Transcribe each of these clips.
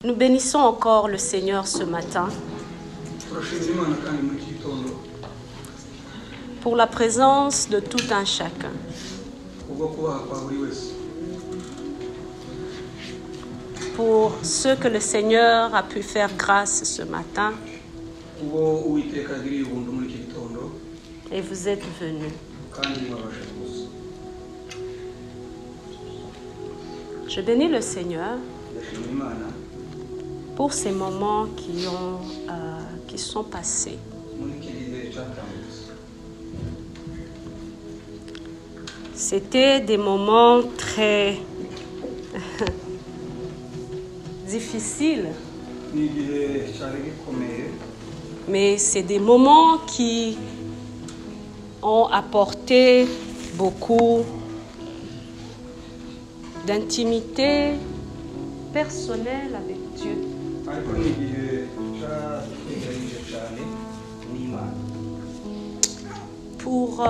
Nous bénissons encore le Seigneur ce matin pour la présence de tout un chacun. Pour ceux que le Seigneur a pu faire grâce ce matin. Et vous êtes venus. Je bénis le Seigneur pour ces moments qui sont passés. C'était des moments très difficiles, mais c'est des moments qui ont apporté beaucoup d'intimité personnelle avec Dieu. Pour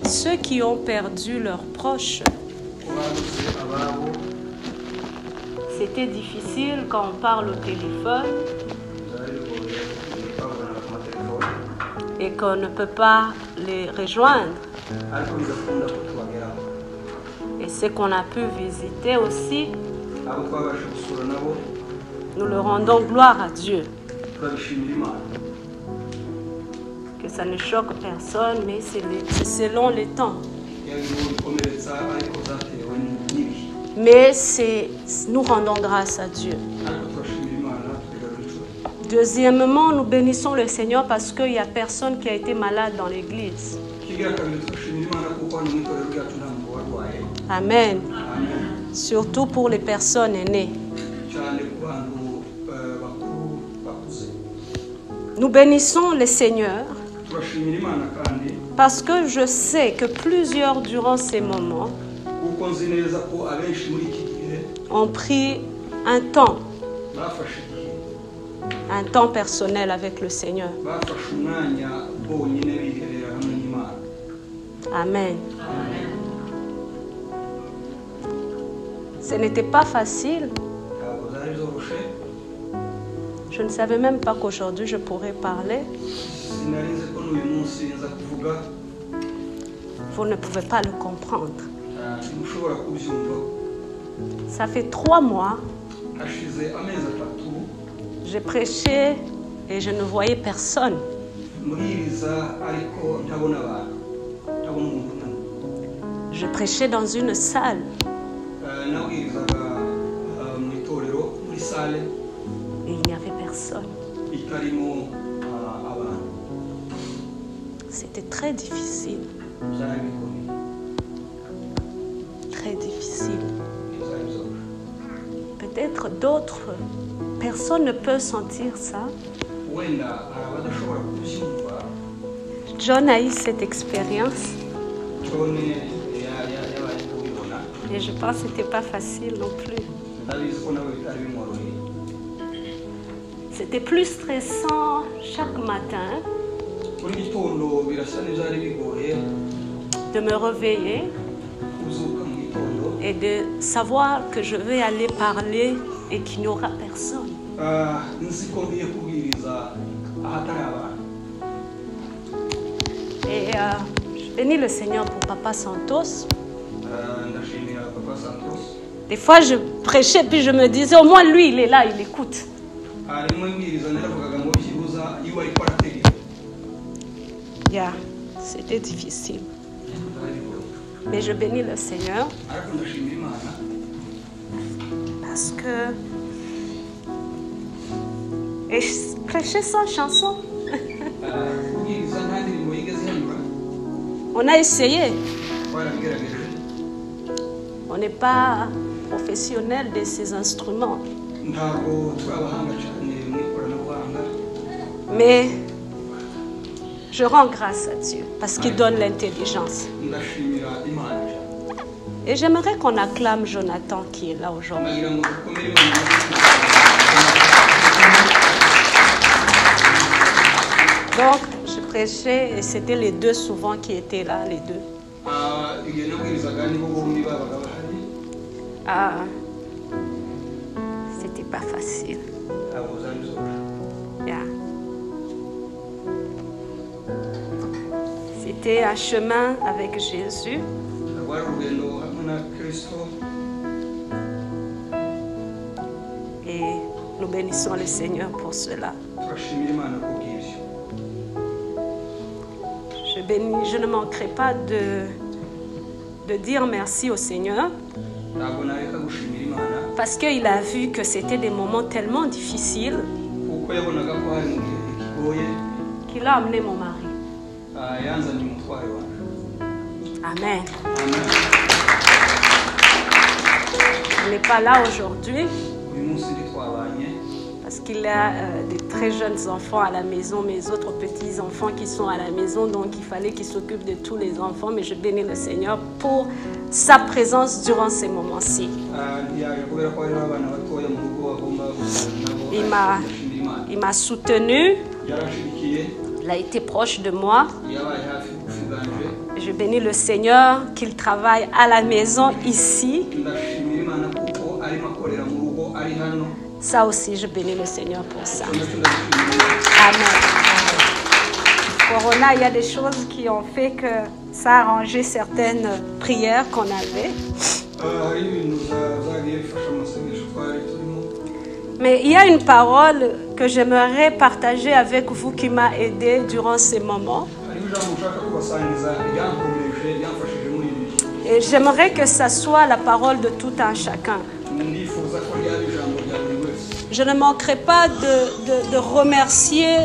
ceux qui ont perdu leurs proches, c'était difficile quand on parle au téléphone et qu'on ne peut pas les rejoindre. Et ce qu'on a pu visiter aussi, nous le rendons gloire à Dieu. Que ça ne choque personne, mais c'est selon les temps. Mais nous rendons grâce à Dieu. Deuxièmement, nous bénissons le Seigneur parce qu'il n'y a personne qui a été malade dans l'église. Amen. Surtout pour les personnes aînées. Nous bénissons le Seigneur parce que je sais que plusieurs durant ces moments ont pris un temps personnel avec le Seigneur. Amen. Ce n'était pas facile. Je ne savais même pas qu'aujourd'hui je pourrais parler. Vous ne pouvez pas le comprendre. Ça fait 3 mois. J'ai prêché et je ne voyais personne. Je prêchais dans une salle. Et il n'y avait personne. C'était très difficile. Très difficile. Peut-être d'autres personnes ne peuvent sentir ça. John a eu cette expérience. Et je pense que ce n'était pas facile non plus. C'était plus stressant chaque matin de me réveiller et de savoir que je vais aller parler et qu'il n'y aura personne. Et je bénis le Seigneur pour Papa Santos. Des fois, je prêchais puis je me disais, au moins lui, il est là, il écoute. C'était difficile. Mais je bénis le Seigneur parce que... Et je prêchais sans chanson. On a essayé. On n'est pas professionnel de ces instruments. Mais je rends grâce à Dieu parce qu'il donne l'intelligence. Et j'aimerais qu'on acclame Jonathan qui est là aujourd'hui. Donc, je prêchais et c'était les deux souvent qui étaient là, les deux. C'était pas facile. Yeah. C'était un chemin avec Jésus. Et nous bénissons le Seigneur pour cela. Je ne manquerai pas de dire merci au Seigneur parce qu'il a vu que c'était des moments tellement difficiles qu'il a amené mon mari. Amen. Il n'est pas là aujourd'hui parce qu'il a des très jeunes enfants à la maison, mes autres petits-enfants qui sont à la maison, donc il fallait qu'il s'occupe de tous les enfants, mais je bénis le Seigneur pour sa présence durant ces moments-ci. Il m'a soutenu, il a été proche de moi. Je bénis le Seigneur qu'il travaille à la maison ici. Ça aussi, je bénis le Seigneur pour ça. Amen. Corona, il y a des choses qui ont fait que ça a arrangé certaines prières qu'on avait. Mais il y a une parole que j'aimerais partager avec vous qui m'a aidé durant ces moments. Et j'aimerais que ça soit la parole de tout un chacun. Je ne manquerai pas de remercier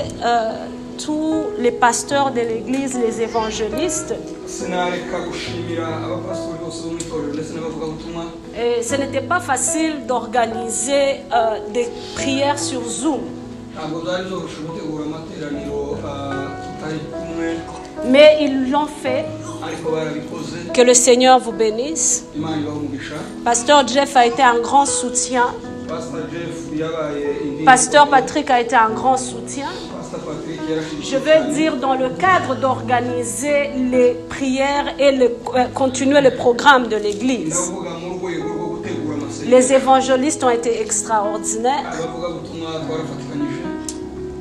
tous les pasteurs de l'église, les évangélistes. Et ce n'était pas facile d'organiser des prières sur Zoom. Mais ils l'ont fait. Que le Seigneur vous bénisse. Pasteur Jeff a été un grand soutien. Pasteur Patrick a été un grand soutien. Je veux dire, dans le cadre d'organiser les prières et continuer le programme de l'église. Les évangélistes ont été extraordinaires.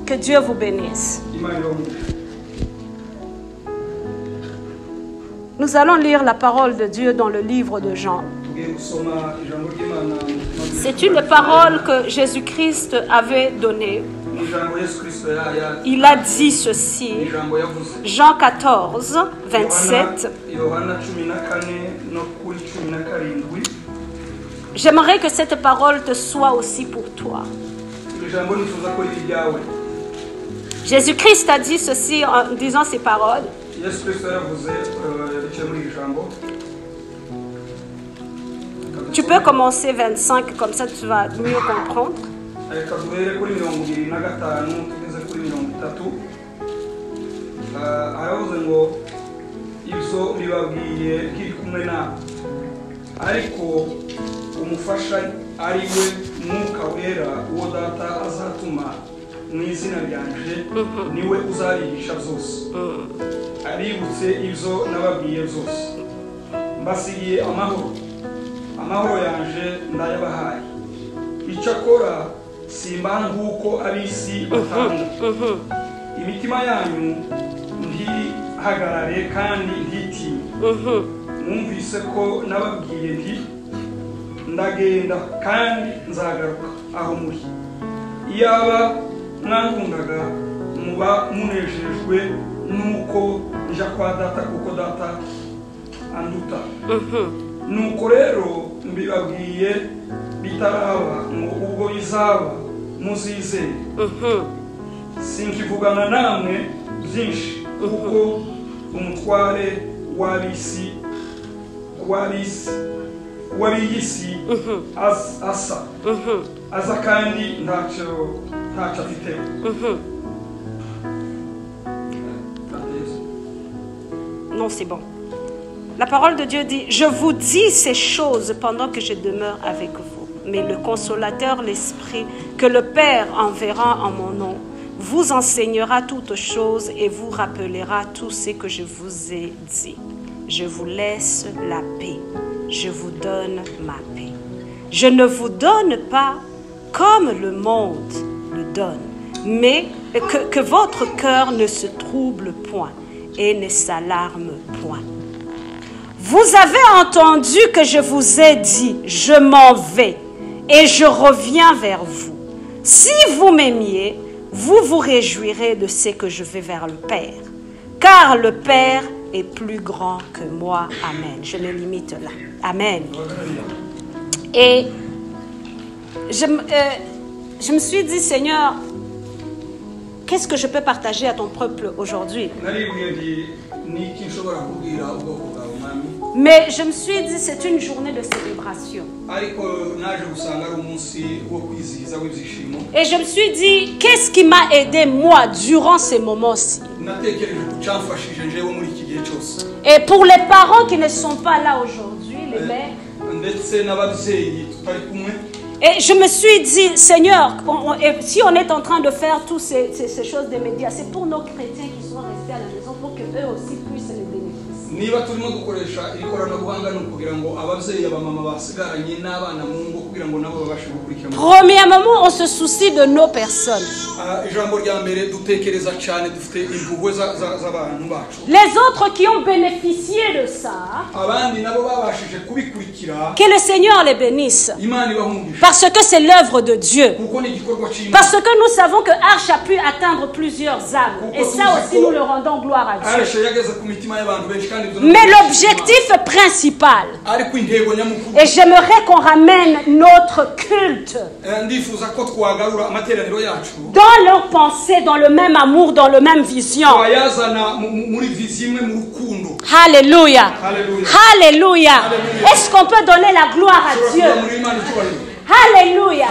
Que Dieu vous bénisse. Nous allons lire la parole de Dieu dans le livre de Jean. C'est une parole que Jésus-Christ avait donnée. Il a dit ceci, Jean 14, 27. J'aimerais que cette parole te soit aussi pour toi. Jésus-Christ a dit ceci en disant ces paroles. Tu peux commencer 25, comme ça tu vas mieux comprendre. amahoro yanje ndayabahaye icyakora simba nguko abisi batanga imitima yanyu ntihagarare kandi ntitinye mwumvise ko nababwiye nti ndagenda kandi nzagaruka aho muri iyaba mwankundaga muba munejejwe nuko nja kwa data kuko data anduta nuko rero mbibabwiye bitaraba ngo ubwo bizaba muzizere sinkivugana namwe byinshi kuko umutware w'ab'isi asa kandi ntacyo afite. Non, c'est bon. La parole de Dieu dit, je vous dis ces choses pendant que je demeure avec vous. Mais le consolateur, l'Esprit, que le Père enverra en mon nom, vous enseignera toutes choses et vous rappellera tout ce que je vous ai dit. Je vous laisse la paix. Je vous donne ma paix. Je ne vous donne pas comme le monde le donne, mais que votre cœur ne se trouble point et ne s'alarme point. Vous avez entendu que je vous ai dit, je m'en vais et je reviens vers vous. Si vous m'aimiez, vous vous réjouirez de ce que je vais vers le Père, car le Père est plus grand que moi. Amen. Je me limite là. Amen. Et je me suis dit, Seigneur, qu'est-ce que je peux partager à ton peuple aujourd'hui? Mais je me suis dit, c'est une journée de célébration. Et je me suis dit, qu'est-ce qui m'a aidé moi durant ces moments-ci? Et pour les parents qui ne sont pas là aujourd'hui, les mères, et je me suis dit, Seigneur, si on est en train de faire toutes ces choses des médias, c'est pour nos chrétiens qui sont restés à la maison, pour qu'eux aussi puissent les bénéficier. Premièrement, on se soucie de nos personnes. Les autres qui ont bénéficié de ça, que le Seigneur les bénisse. Parce que c'est l'œuvre de Dieu. Parce que nous savons que Arche a pu atteindre plusieurs âmes. Et ça aussi, nous le rendons gloire à Dieu. Mais l'objectif principal, et j'aimerais qu'on ramène notre culte dans leurs pensées, dans le même amour, dans le même vision. Alléluia. Alléluia. Est-ce qu'on peut donner la gloire à Dieu? Alléluia.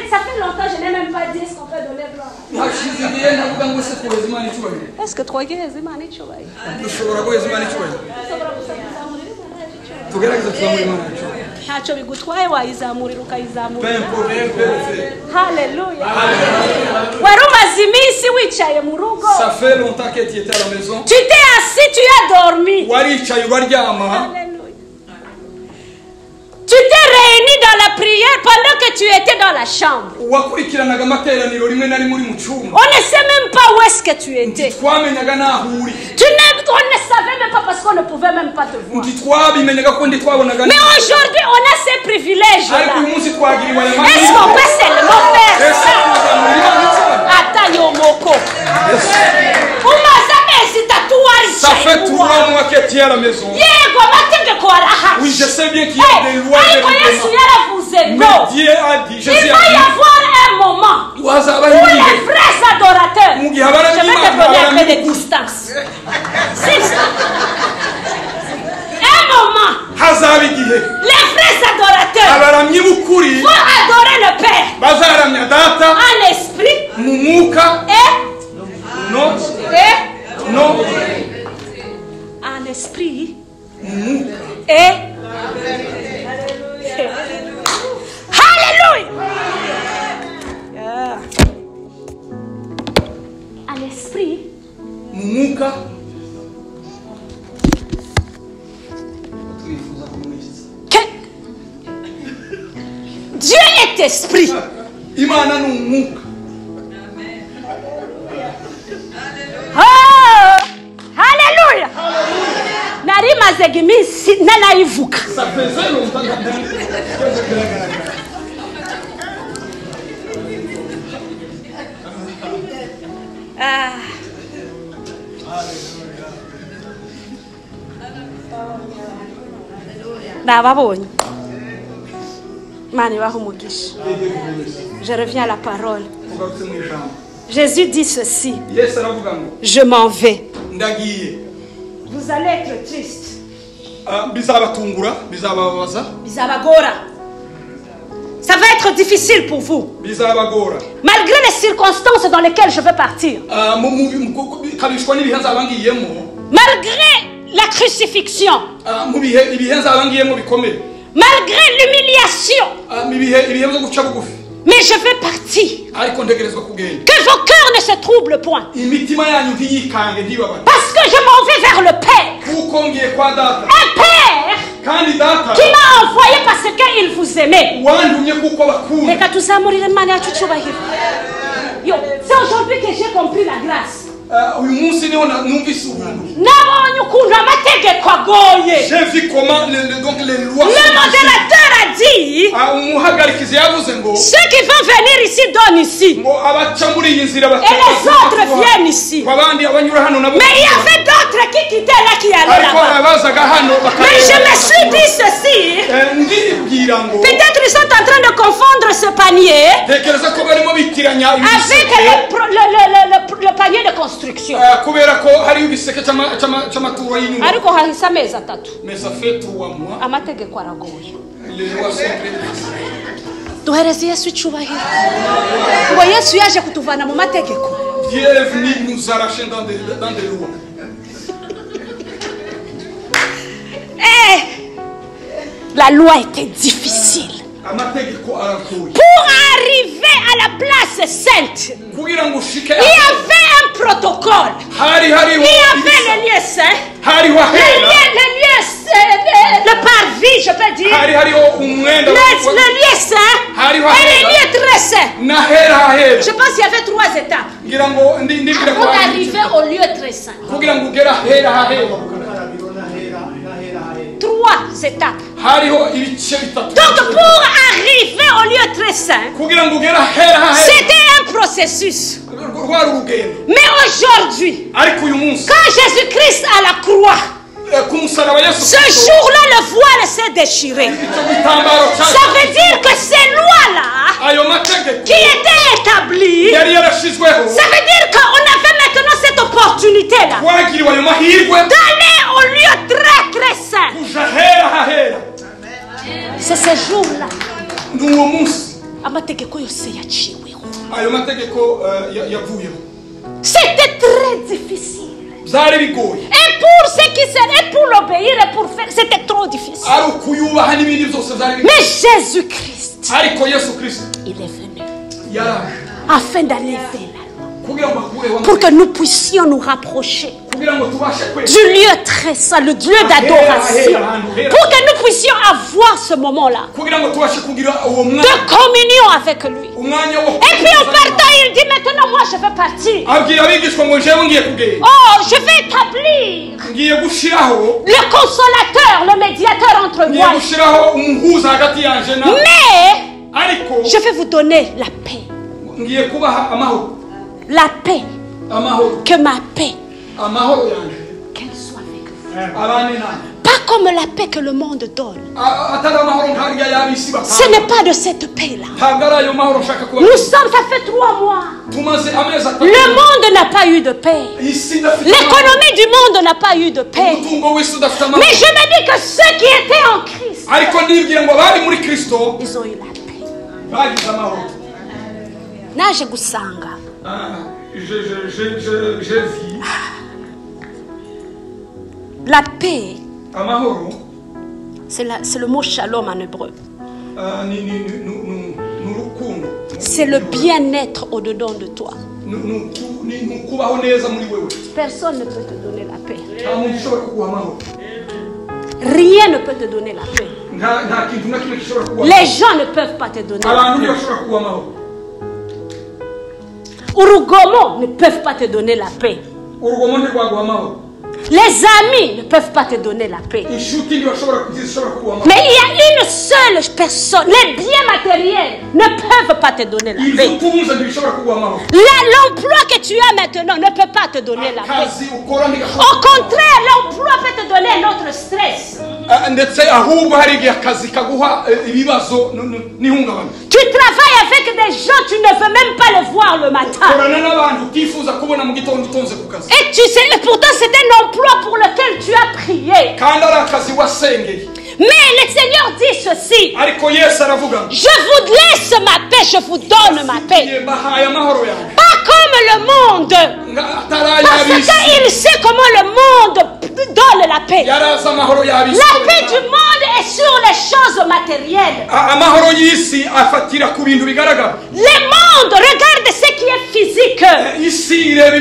Ça fait longtemps, je n'ai même pas dit est-ce qu'on peut donner gloire à Dieu. Est-ce que tu as dit ça fait longtemps que tu étais à la maison. Tu t'es assis, tu as dormi. Tu t'es réuni dans la prière pendant que tu étais dans la chambre. On ne sait même pas où est-ce que tu étais. On ne savait même pas parce qu'on ne pouvait même pas te voir. Mais aujourd'hui, on a ces privilèges-là. Est-ce qu'on peut seulement faire ça? Ça fait 3 mois que tu es à la maison. Oui, je sais bien qu'il y a des lois de règlements. Mais Dieu a dit, il va y avoir un moment où les vrais adorateurs, je vais te donner un peu de distance. Un moment, les vrais adorateurs vont adorer le Père en esprit en esprit et Alléluia. À l'esprit. Dieu est esprit. Alléluia. Narima zegimisi nanaivuka. Ça faisait longtemps. Je reviens à la parole. Jésus dit ceci. Je m'en vais. Vous allez être triste. Ça va être difficile pour vous. Malgré les circonstances dans lesquelles je veux partir. Malgré la crucifixion. Malgré l'humiliation. Mais je vais partir. Que vos cœurs ne se troublent point. Parce que je m'en vais vers le Père. Un Père qui m'a envoyé parce qu'il vous aimait. C'est aujourd'hui que j'ai compris la grâce. J'ai vu comment les lois. Le modérateur a dit ceux qui vont venir ici donnent ici. Et les autres viennent ici. Mais il y avait d'autres qui quittaient là, qui allaient là-bas. Mais je me suis dit ceci. Peut-être ils sont en train de confondre ce panier avec le panier de construction. Ariko hahise amezi 3 amategeko aragoye. Duhereze Yesu icyubahiro ngo Yesu yaje kutuvana mu mategeko. Dieu est venu nous arracher dans des lois. La loi était difficile. Pour arriver à la place sainte, il y avait un protocole. Il y avait le lieu saint, le parvis, je peux dire, le lieu saint et le lieu très saint. Je pense qu'il y avait 3 étapes pour arriver au lieu très saint. 3 étapes. Donc pour arriver au lieu très saint, c'était un processus. Mais aujourd'hui, quand Jésus-Christ à la croix, ce jour-là, le voile s'est déchiré. Ça veut dire que ces lois-là qui étaient établies, ça veut dire qu'on avait maintenant cette opportunité-là d'aller au lieu très très saint. C'est ce jour-là. C'était très difficile. Et pour ceux qui s'aimaient, pour l'obéir et pour faire, c'était trop difficile. Mais Jésus-Christ, il est venu afin d'enlever la loi, pour que nous puissions nous rapprocher du lieu très saint, le lieu d'adoration, pour que nous puissions avoir ce moment-là de communion avec lui. Et puis en partant, il dit maintenant moi je vais partir. Oh, je vais établir le consolateur, le médiateur entre moi. Mais je vais vous donner la paix. La paix. Que ma paix, qu'elle soit avec vous. Pas comme la paix que le monde donne. Ce n'est pas de cette paix-là. Nous sommes, ça fait 3 mois. Le monde n'a pas eu de paix. L'économie du monde n'a pas eu de paix. Mais je me dis que ceux qui étaient en Christ, ils ont eu la paix. Naje gusanga. Je vis. La paix, c'est le mot shalom en hébreu. C'est le bien-être au-dedans de toi. Personne ne peut te donner la paix. Rien ne peut te donner la paix. Les gens ne peuvent pas te donner la paix. Urugomo ne peuvent pas te donner la paix. Les amis ne peuvent pas te donner la paix. Mais il y a une seule personne. Les biens matériels ne peuvent pas te donner la paix. L'emploi que tu as maintenant ne peut pas te donner la paix. Au contraire, l'emploi peut te donner un autre stress. Tu travailles avec des gens, tu ne veux même pas les voir le matin. Et tu sais, et pourtant c'est un emploi pour lequel tu as prié. Mais le Seigneur dit ceci: je vous laisse ma paix, je vous donne ma paix. Pas comme le monde. Parce qu'il sait comment le monde donne la paix. La paix du monde est sur les choses matérielles. Le monde, regarde ce qui qui est physique. Ici, mais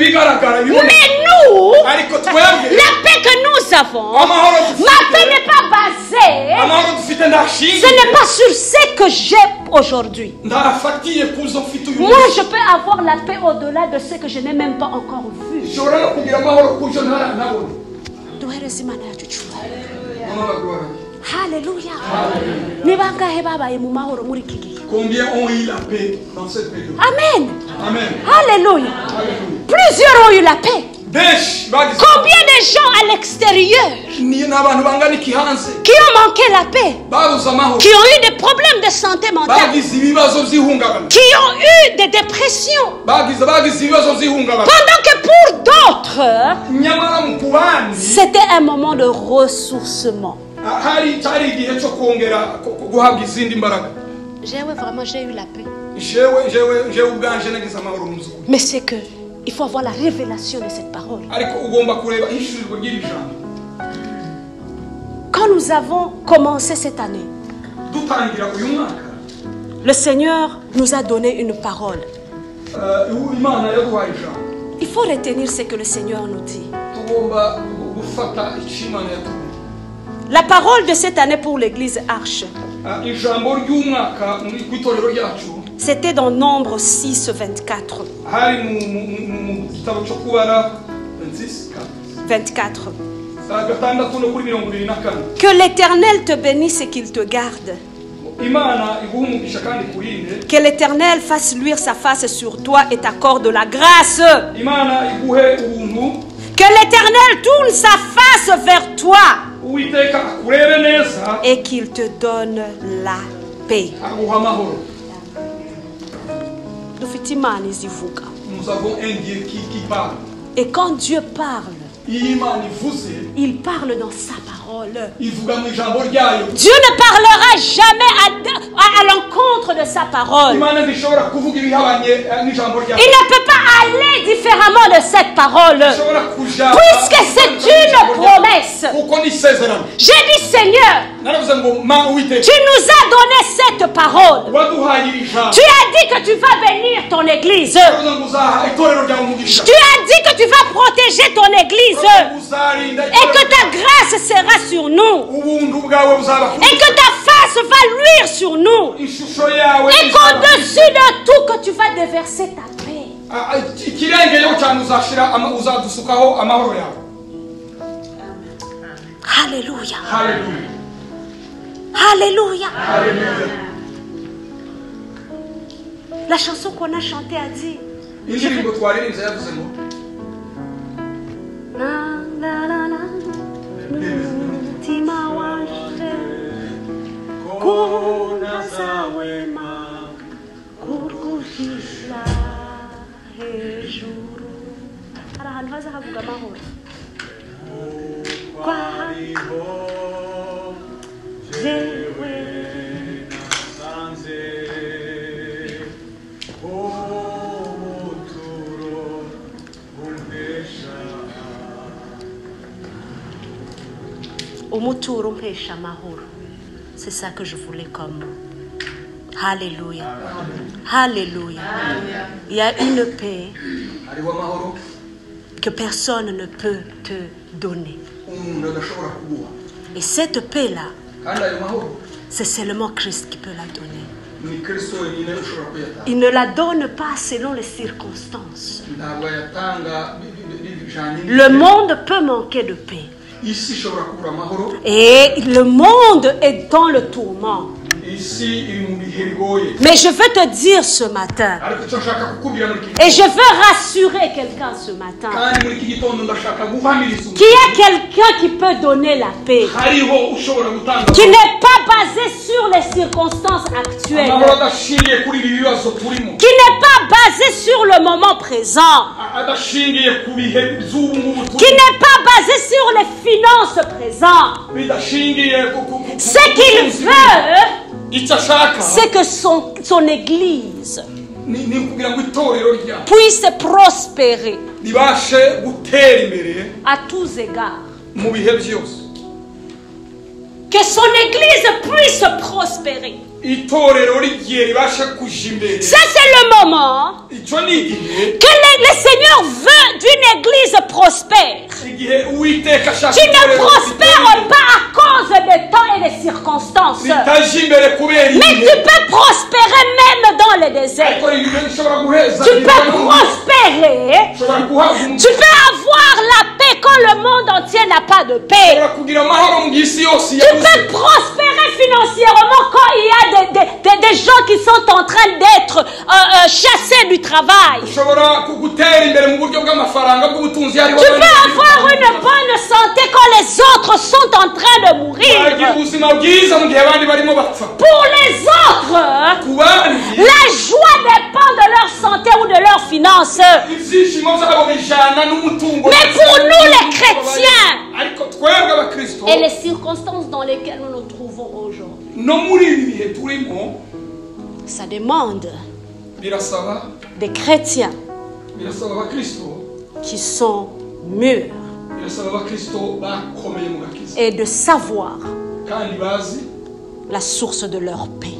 nous, la paix que nous avons, ma paix n'est pas basée, ce n'est pas sur ce que j'ai aujourd'hui. Moi, je peux avoir la paix au-delà de ce que je n'ai même pas encore vu. Alléluia. Combien ont eu la paix dans cette période? Amen. Amen. Alléluia. Plusieurs ont eu la paix. Combien de gens à l'extérieur qui ont manqué la paix, qui ont eu des problèmes de santé mentale, qui ont eu des dépressions, pendant que pour d'autres, c'était un moment de ressourcement. J'ai eu la paix. Mais c'est que il faut avoir la révélation de cette parole. Quand nous avons commencé cette année, le Seigneur nous a donné une parole. Il faut retenir ce que le Seigneur nous dit. La parole de cette année pour l'église Arche, c'était dans Nombre 6, 24. 24. Que l'Éternel te bénisse et qu'il te garde. Que l'Éternel fasse luire sa face sur toi et t'accorde la grâce. Que l'Éternel tourne sa face vers toi et qu'il te donne la paix. Nous avons un Dieu qui parle. Et quand Dieu parle, il parle dans sa parole. Dieu ne parlera jamais à l'encontre de sa parole. Il ne peut pas aller différemment de cette parole. Puisque c'est une promesse. J'ai dit, Seigneur, tu nous as donné cette parole. Tu as dit que tu vas bénir ton église. Tu as dit que tu vas protéger ton église. Et que ta grâce sera sur nous. Et que ta face va luire sur nous. Et qu'au-dessus de tout, que tu vas déverser ta paix. Alléluia. Alléluia. La chanson qu'on a chantée a dit. C'est ça que je voulais comme mot. Alléluia. Alléluia. Il y a une paix que personne ne peut te donner. Et cette paix-là, c'est seulement Christ qui peut la donner. Il ne la donne pas selon les circonstances. Le monde peut manquer de paix. Et le monde est dans le tourment. Mais je veux te dire ce matin, et je veux rassurer quelqu'un ce matin, qu'il y a quelqu'un qui peut donner la paix, qui n'est pas basé sur les circonstances actuelles, qui n'est pas basé sur le moment présent, qui n'est pas basé sur les finances présentes. Ce qu'il veut, c'est que son église puisse prospérer à tous égards. Que son église puisse prospérer. Ça, c'est le moment que le Seigneur veut d'une église prospère. Tu ne prospères pas à cause des temps et des circonstances. Mais tu peux prospérer même dans le désert. Tu peux prospérer. Tu peux avoir la paix quand le monde entier n'a pas de paix. Tu peux prospérer financièrement quand il y a des gens qui sont en train d'être chassés du travail. Tu peux avoir une bonne santé quand les autres sont en train de mourir. Pour les autres, la joie dépend de leur santé ou de leurs finances. Mais pour nous les chrétiens et les circonstances dans lesquelles nous nous trouvons aujourd'hui, ça demande des chrétiens qui sont mûrs et de savoir la source de leur paix,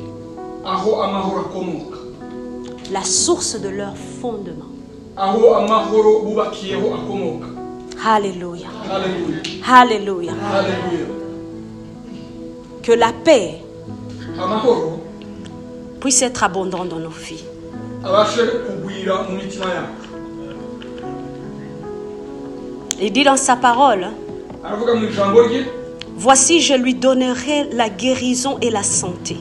la source de leur fondement. Alléluia. Alléluia. Que la paix puisse être abondante dans nos vies. Il dit dans sa parole, voici, je lui donnerai la guérison et la santé.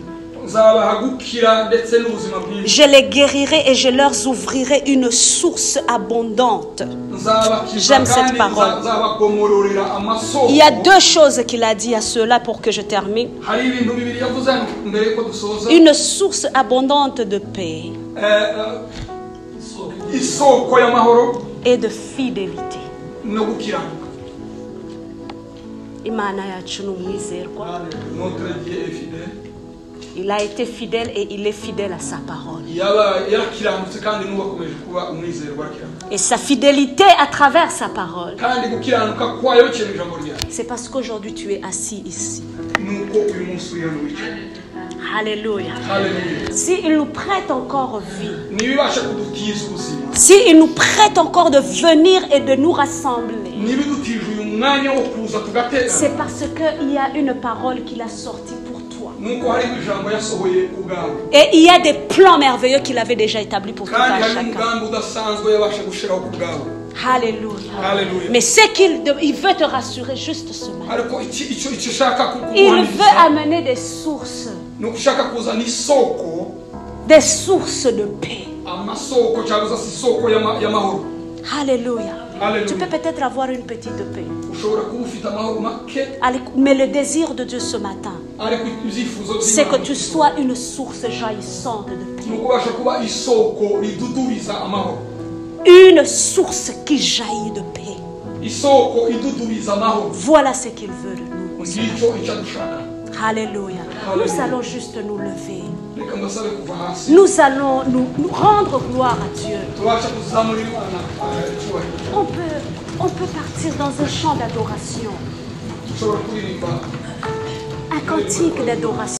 Je les guérirai et je leur ouvrirai une source abondante. J'aime cette parole. Il y a deux choses qu'il a dit à ceux-là pour que je termine. Une source abondante de paix et de fidélité. Il a été fidèle et il est fidèle à sa parole. Et sa fidélité à travers sa parole, c'est parce qu'aujourd'hui tu es assis ici. Alléluia. S'il nous prête encore vie, s'il nous prête encore de venir et de nous rassembler, c'est parce qu'il y a une parole qu'il a sortie pour toi. Et il y a des plans merveilleux qu'il avait déjà établis pour tout un chacun. Alléluia. Mais c'est qu'il veut te rassurer juste ce matin. Il veut amener des sources. Des sources de paix. Alléluia. Tu peux peut-être avoir une petite paix. Mais le désir de Dieu ce matin, c'est que tu sois une source jaillissante de paix. Une source qui jaillit de paix. Voilà ce qu'il veut de nous. Alléluia. Nous allons juste nous lever. Nous allons nous rendre gloire à Dieu. On peut partir dans un chant d'adoration. Un cantique d'adoration.